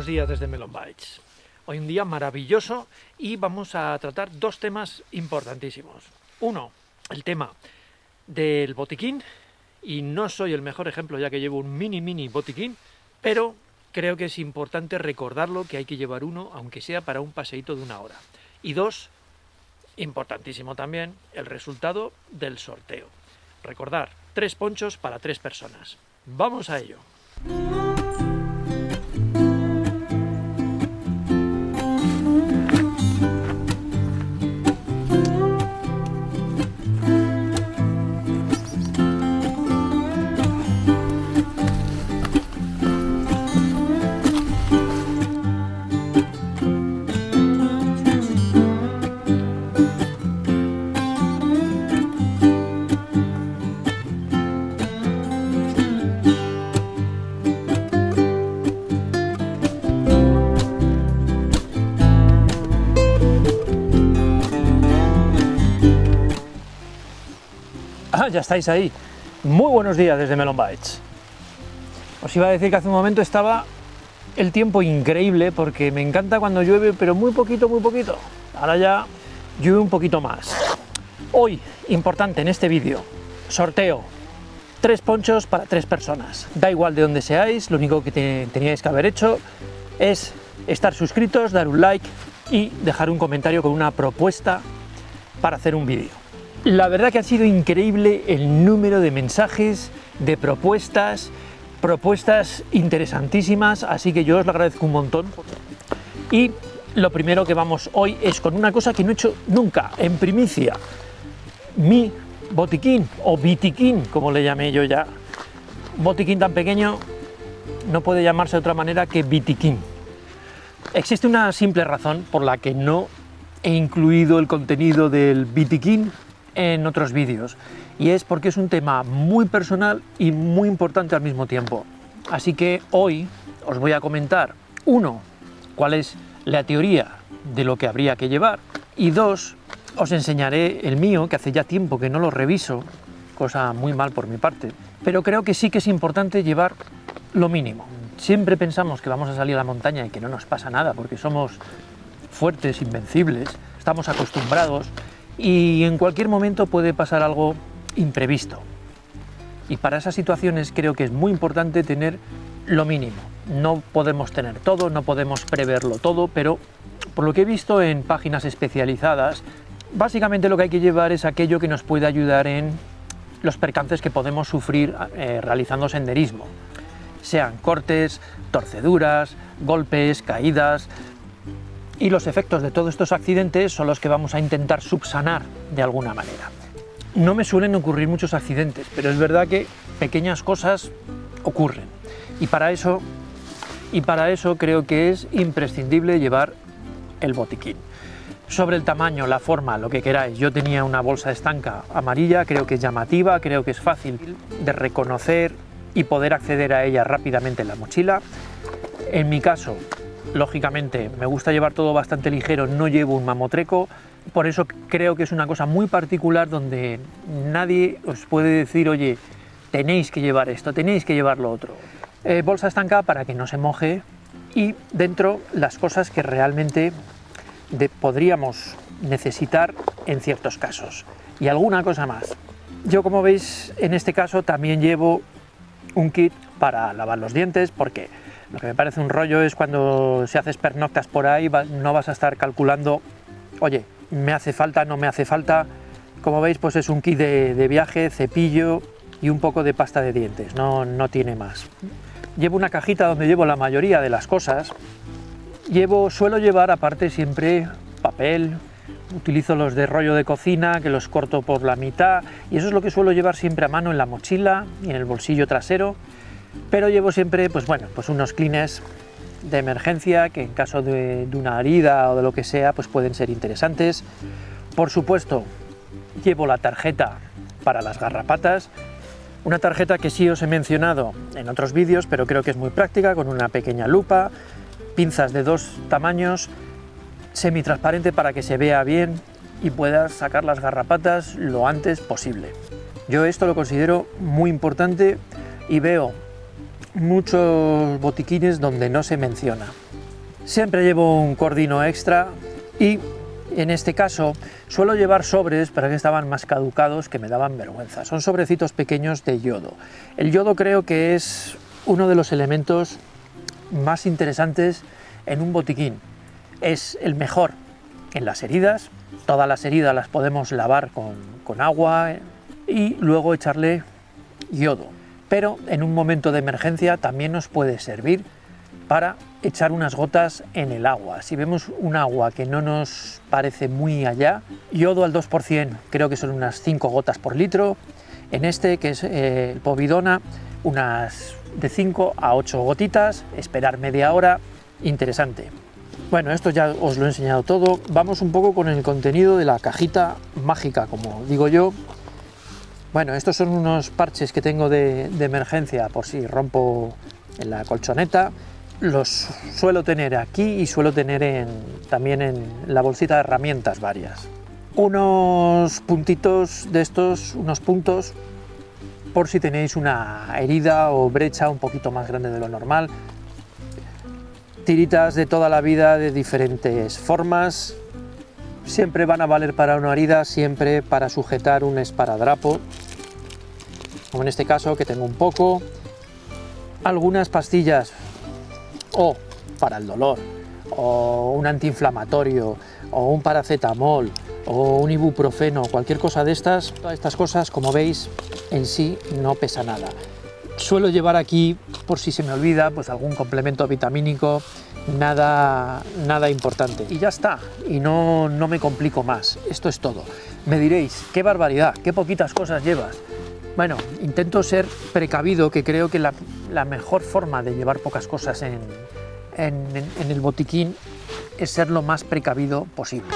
Buenos días desde Melon Bytes. Hoy un día maravilloso y vamos a tratar dos temas importantísimos. Uno, el tema del botiquín, y no soy el mejor ejemplo ya que llevo un mini botiquín, pero creo que es importante recordarlo, que hay que llevar uno, aunque sea para un paseíto de 1 hora. Y dos, importantísimo también, el resultado del sorteo. Recordar, 3 ponchos para 3 personas. ¡Vamos a ello! Ya estáis ahí. Muy buenos días desde Melon Bytes. Os iba a decir que hace un momento estaba el tiempo increíble, porque me encanta cuando llueve, pero muy poquito. Ahora ya llueve un poquito más. Hoy, importante en este vídeo, sorteo. 3 ponchos para 3 personas. Da igual de dónde seáis, lo único que teníais que haber hecho es estar suscritos, dar un like y dejar un comentario con una propuesta para hacer un vídeo. La verdad que ha sido increíble el número de mensajes, de propuestas interesantísimas, así que yo os lo agradezco un montón. Y lo primero que vamos hoy es con una cosa que no he hecho nunca, en primicia. Mi botiquín, o bitiquín, como le llamé yo ya. Botiquín tan pequeño no puede llamarse de otra manera que bitiquín. Existe una simple razón por la que no he incluido el contenido del bitiquín en otros vídeos, y es porque es un tema muy personal y muy importante al mismo tiempo. Así que hoy os voy a comentar, 1, cuál es la teoría de lo que habría que llevar, y 2, os enseñaré el mío, que hace ya tiempo que no lo reviso, cosa muy mal por mi parte, pero creo que sí que es importante llevar lo mínimo. Siempre pensamos que vamos a salir a la montaña y que no nos pasa nada porque somos fuertes, invencibles, estamos acostumbrados, y en cualquier momento puede pasar algo imprevisto. Y para esas situaciones creo que es muy importante tener lo mínimo. No podemos tener todo, no podemos preverlo todo, pero por lo que he visto en páginas especializadas, básicamente lo que hay que llevar es aquello que nos puede ayudar en los percances que podemos sufrir realizando senderismo. Sean cortes, torceduras, golpes, caídas. Y los efectos de todos estos accidentes son los que vamos a intentar subsanar de alguna manera. No me suelen ocurrir muchos accidentes, pero es verdad que pequeñas cosas ocurren. Y para eso creo que es imprescindible llevar el botiquín. Sobre el tamaño, la forma, lo que queráis. Yo tenía una bolsa estanca amarilla, creo que es llamativa, creo que es fácil de reconocer y poder acceder a ella rápidamente en la mochila. En mi caso, lógicamente, me gusta llevar todo bastante ligero, no llevo un mamotreco, por eso creo que es una cosa muy particular donde nadie os puede decir, oye, tenéis que llevar esto, tenéis que llevar lo otro. Bolsa estanca para que no se moje, y dentro las cosas que realmente podríamos necesitar en ciertos casos. Y alguna cosa más. Yo, como veis, en este caso también llevo un kit para lavar los dientes, porque lo que me parece un rollo es cuando si haces pernoctas por ahí, no vas a estar calculando, oye, me hace falta, no me hace falta. Como veis, pues es un kit de viaje, cepillo y un poco de pasta de dientes, no tiene más. Llevo una cajita donde llevo la mayoría de las cosas. Suelo llevar aparte siempre papel, utilizo los de rollo de cocina, que los corto por la mitad, y eso es lo que suelo llevar siempre a mano en la mochila y en el bolsillo trasero. Pero llevo siempre, pues unos clines de emergencia que en caso de una herida o de lo que sea, pues pueden ser interesantes. Por supuesto, llevo la tarjeta para las garrapatas, una tarjeta que sí os he mencionado en otros vídeos, pero creo que es muy práctica, con una pequeña lupa, pinzas de 2 tamaños, semitransparente para que se vea bien y puedas sacar las garrapatas lo antes posible. Yo esto lo considero muy importante y veo muchos botiquines donde no se menciona. Siempre llevo un cordino extra y en este caso suelo llevar sobres, pero que estaban más caducados que me daban vergüenza. Son sobrecitos pequeños de yodo. El yodo creo que es uno de los elementos más interesantes en un botiquín. Es el mejor en las heridas. Todas las heridas las podemos lavar con agua y luego echarle yodo. Pero en un momento de emergencia también nos puede servir para echar unas gotas en el agua. Si vemos un agua que no nos parece muy allá, yodo al 2%, creo que son unas 5 gotas por litro. En este, que es el Povidona, unas de 5 a 8 gotitas, esperar media hora, interesante. Bueno, esto ya os lo he enseñado todo. Vamos un poco con el contenido de la cajita mágica, como digo yo. Bueno, estos son unos parches que tengo de emergencia por si rompo en la colchoneta. Los suelo tener aquí y suelo tener también en la bolsita de herramientas varias. Unos puntitos de estos, unos puntos, por si tenéis una herida o brecha un poquito más grande de lo normal. Tiritas de toda la vida de diferentes formas. Siempre van a valer para una herida, siempre para sujetar un esparadrapo. Como en este caso, que tengo un poco. Algunas pastillas o para el dolor, o un antiinflamatorio, o un paracetamol, o un ibuprofeno, cualquier cosa de estas. Todas estas cosas, como veis, en sí no pesa nada. Suelo llevar aquí, por si se me olvida, pues algún complemento vitamínico, nada importante. Y ya está, y no me complico más. Esto es todo. Me diréis, qué barbaridad, qué poquitas cosas llevas. Bueno, intento ser precavido, que creo que la mejor forma de llevar pocas cosas en el botiquín es ser lo más precavido posible.